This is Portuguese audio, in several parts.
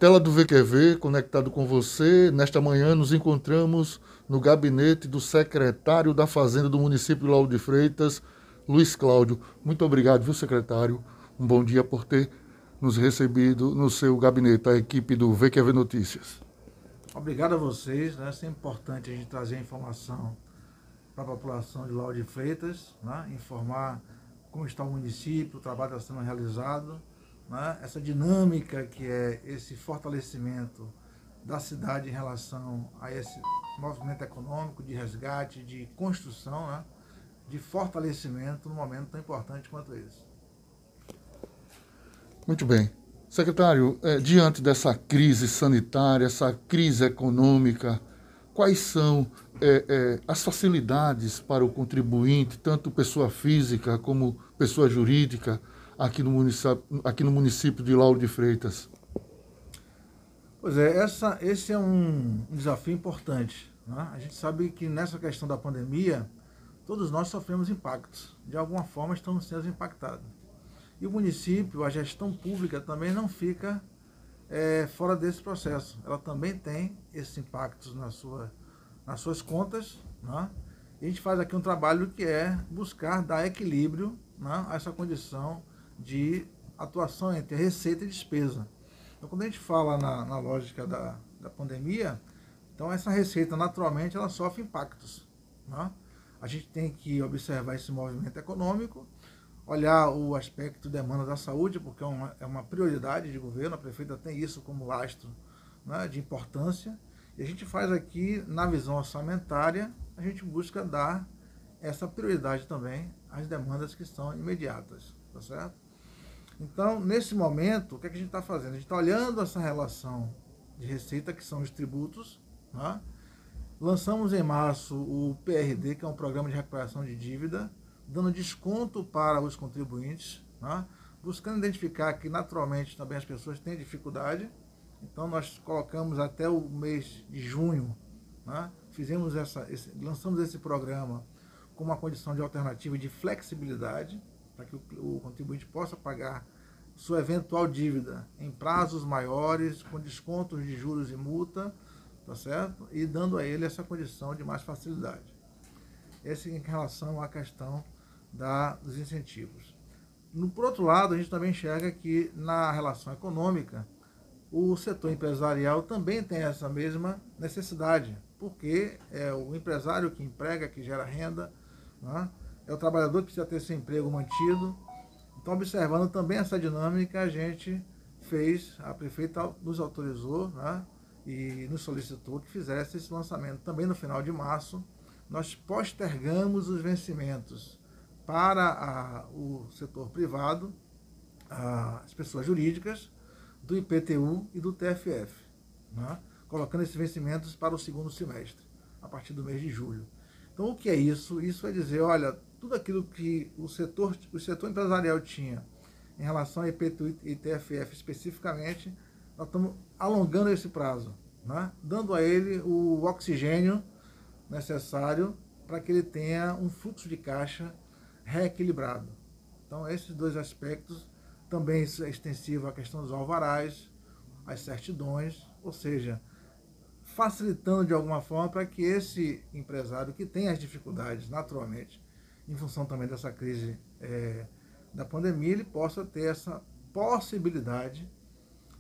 tela do VQV, conectado com você. Nesta manhã nos encontramos no gabinete do secretário da Fazenda do município de Lauro de Freitas, Luiz Cláudio. Muito obrigado, viu, secretário? Um bom dia por ter nos recebido no seu gabinete, a equipe do VQV Notícias. Obrigado a vocês, né? É sempre importante a gente trazer a informação para a população de Lauro de Freitas, né? Informar como está o município, o trabalho está sendo realizado, né? Essa dinâmica que é esse fortalecimento da cidade em relação a esse movimento econômico de resgate, de construção, né? De fortalecimento num momento tão importante quanto esse. Muito bem. Secretário, diante dessa crise sanitária, essa crise econômica, quais são as facilidades para o contribuinte, tanto pessoa física como pessoa jurídica, aqui no município de Lauro de Freitas? Pois é, esse é um desafio importante, né? A gente sabe que nessa questão da pandemia, todos nós sofremos impactos. De alguma forma estamos sendo impactados. E o município, a gestão pública também não fica fora desse processo. Ela também tem esses impactos nas suas contas, né? E a gente faz aqui um trabalho que é buscar dar equilíbrio, né, a essa condição de atuação entre receita e despesa. Então, quando a gente fala na lógica da pandemia, então essa receita, naturalmente, ela sofre impactos, né? A gente tem que observar esse movimento econômico, olhar o aspecto demanda da saúde, porque é uma prioridade de governo, a prefeita tem isso como lastro, né, de importância, e a gente faz aqui, na visão orçamentária, a gente busca dar essa prioridade também às demandas que são imediatas, tá certo? Então, nesse momento, o que a gente está fazendo? A gente está olhando essa relação de receita, que são os tributos, né? Lançamos em março o PRD, que é um programa de recuperação de dívida, dando desconto para os contribuintes, né? Buscando identificar que naturalmente também as pessoas têm dificuldade. Então nós colocamos até o mês de junho, né? Lançamos esse programa com uma condição de alternativa de flexibilidade, para que o contribuinte possa pagar sua eventual dívida em prazos maiores, com descontos de juros e multa, tá certo? E dando a ele essa condição de mais facilidade. Esse em relação à questão dos incentivos. Por outro lado, a gente também enxerga que na relação econômica, o setor empresarial também tem essa mesma necessidade, porque é o empresário que emprega, que gera renda, né? É o trabalhador que precisa ter seu emprego mantido. Então, observando também essa dinâmica, a prefeita nos autorizou, né, e nos solicitou que fizesse esse lançamento também no final de março. Nós postergamos os vencimentos para o setor privado, as pessoas jurídicas, do IPTU e do TFF, né, colocando esses vencimentos para o segundo semestre, a partir do mês de julho. Então, o que é isso? Isso é dizer, olha, tudo aquilo que o setor empresarial tinha em relação a IPTU e TFF especificamente, nós estamos alongando esse prazo, né, dando a ele o oxigênio necessário para que ele tenha um fluxo de caixa reequilibrado. Então, esses dois aspectos também é extensivo à questão dos alvarás, às certidões, ou seja, facilitando de alguma forma para que esse empresário que tem as dificuldades, naturalmente, em função também dessa crise da pandemia, ele possa ter essa possibilidade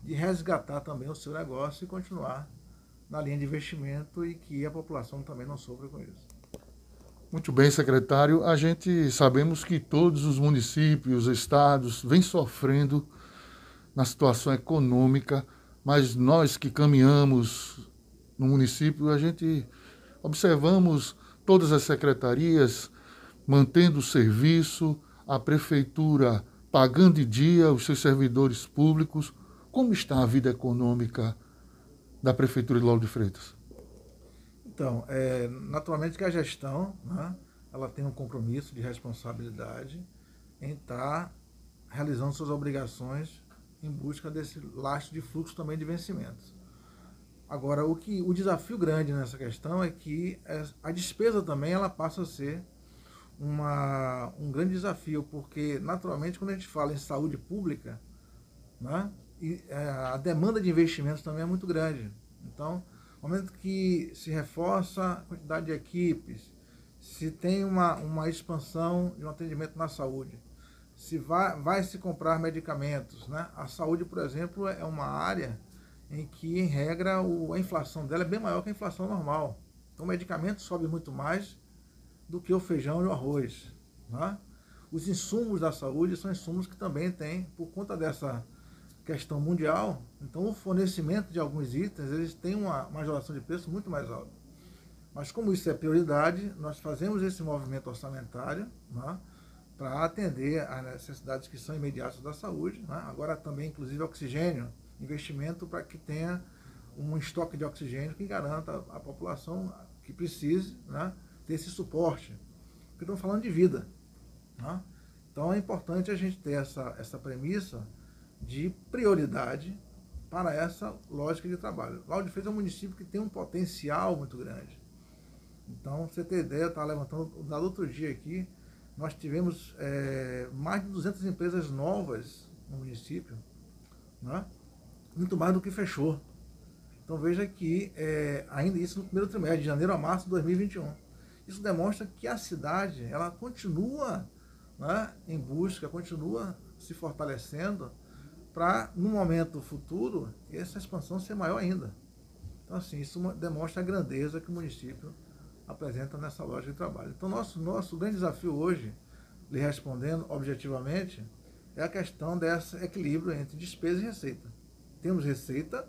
de resgatar também o seu negócio e continuar na linha de investimento e que a população também não sofra com isso. Muito bem, secretário. A gente sabemos que todos os municípios, estados, vêm sofrendo na situação econômica, mas nós que caminhamos no município, a gente observamos todas as secretarias mantendo o serviço, a prefeitura pagando em dia os seus servidores públicos. Como está a vida econômica da Prefeitura de Lauro de Freitas? Então, naturalmente que a gestão, né, ela tem um compromisso de responsabilidade em estar realizando suas obrigações em busca desse lastro de fluxo também de vencimentos. Agora, o desafio grande nessa questão é que a despesa também ela passa a ser um grande desafio, porque naturalmente quando a gente fala em saúde pública, né, a demanda de investimentos também é muito grande. Então, no momento que se reforça a quantidade de equipes, se tem uma expansão de um atendimento na saúde, se vai se comprar medicamentos, né? A saúde, por exemplo, é uma área em que, em regra, a inflação dela é bem maior que a inflação normal. Então, o medicamento sobe muito mais do que o feijão e o arroz, né? Os insumos da saúde são insumos que também têm, por conta dessa questão mundial, então o fornecimento de alguns itens, eles têm uma majoração de preço muito mais alta. Mas como isso é prioridade, nós fazemos esse movimento orçamentário, né, para atender às necessidades que são imediatas da saúde, né? Agora também, inclusive, oxigênio, investimento para que tenha um estoque de oxigênio que garanta à população que precise, né, ter esse suporte. Porque estamos falando de vida, né? Então é importante a gente ter essa premissa de prioridade para essa lógica de trabalho. Lauro de Freitas é um município que tem um potencial muito grande. Então, você ter ideia, eu estava levantando o dado outro dia aqui, nós tivemos mais de 200 empresas novas no município, né? Muito mais do que fechou. Então veja que ainda isso no primeiro trimestre, de janeiro a março de 2021. Isso demonstra que a cidade ela continua, né, em busca, continua se fortalecendo para, no momento futuro, essa expansão ser maior ainda. Então, assim, isso demonstra a grandeza que o município apresenta nessa lógica de trabalho. Então, nosso grande desafio hoje, lhe respondendo objetivamente, é a questão desse equilíbrio entre despesa e receita. Temos receita,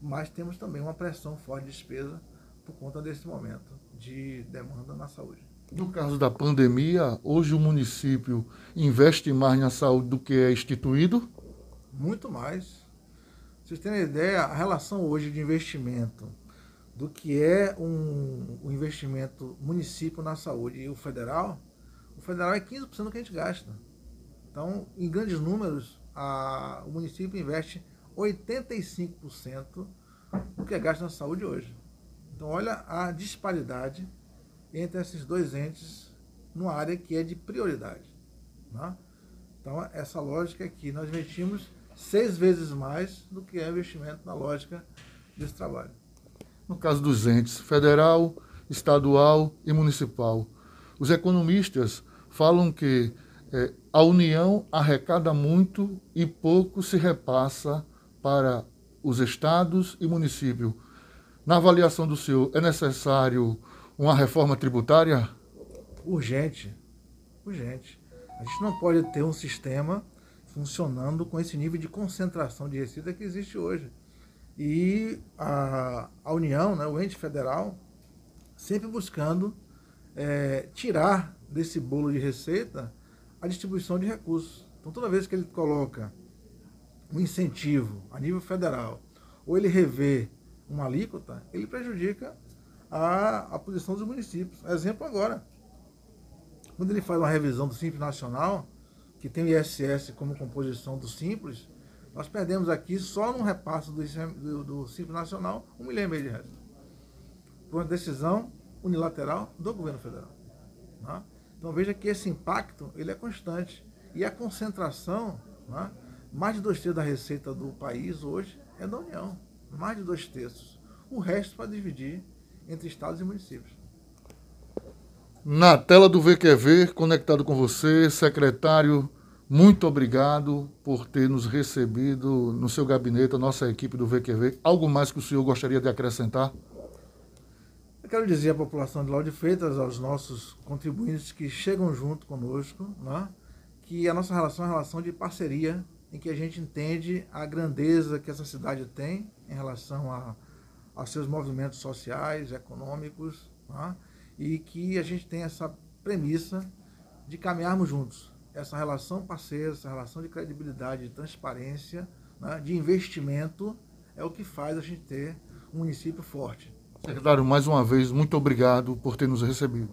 mas temos também uma pressão forte de despesa por conta desse momento de demanda na saúde. No caso da pandemia, hoje o município investe mais na saúde do que é instituído? Muito mais. Vocês terem ideia, a relação hoje de investimento do que é um investimento município na saúde e o federal é 15% do que a gente gasta. Então, em grandes números, o município investe 85% do que é gasto na saúde hoje. Então, olha a disparidade entre esses dois entes numa área que é de prioridade, né? Então, essa lógica aqui, nós investimos 6 vezes mais do que é investimento na lógica desse trabalho. No caso dos entes federal, estadual e municipal, os economistas falam que a União arrecada muito e pouco se repassa para os estados e municípios. Na avaliação do senhor, é necessário uma reforma tributária? Urgente, urgente. A gente não pode ter um sistema funcionando com esse nível de concentração de receita que existe hoje. E a União, né, o ente federal, sempre buscando tirar desse bolo de receita a distribuição de recursos. Então, toda vez que ele coloca um incentivo a nível federal, ou ele revê uma alíquota, ele prejudica a posição dos municípios. Exemplo agora, quando ele faz uma revisão do Simples Nacional, que tem o ISS como composição do Simples, nós perdemos aqui, só no repasse do Simples Nacional, R$ 1,5 milhão de reais. Por uma decisão unilateral do governo federal, né? Então veja que esse impacto ele é constante. E a concentração, né, mais de 2/3 da receita do país hoje é da União. Mais de 2/3. O resto para dividir entre estados e municípios. Na tela do VQV, conectado com você, secretário, muito obrigado por ter nos recebido no seu gabinete, a nossa equipe do VQV. Algo mais que o senhor gostaria de acrescentar? Eu quero dizer à população de Lauro de Freitas, aos nossos contribuintes que chegam junto conosco, né, que a nossa relação é uma relação de parceria, em que a gente entende a grandeza que essa cidade tem em relação aos seus movimentos sociais, econômicos, né, e que a gente tem essa premissa de caminharmos juntos. Essa relação parceira, essa relação de credibilidade, de transparência, né, de investimento, é o que faz a gente ter um município forte. Secretário, mais uma vez, muito obrigado por ter nos recebido.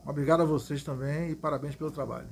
Obrigado a vocês também e parabéns pelo trabalho.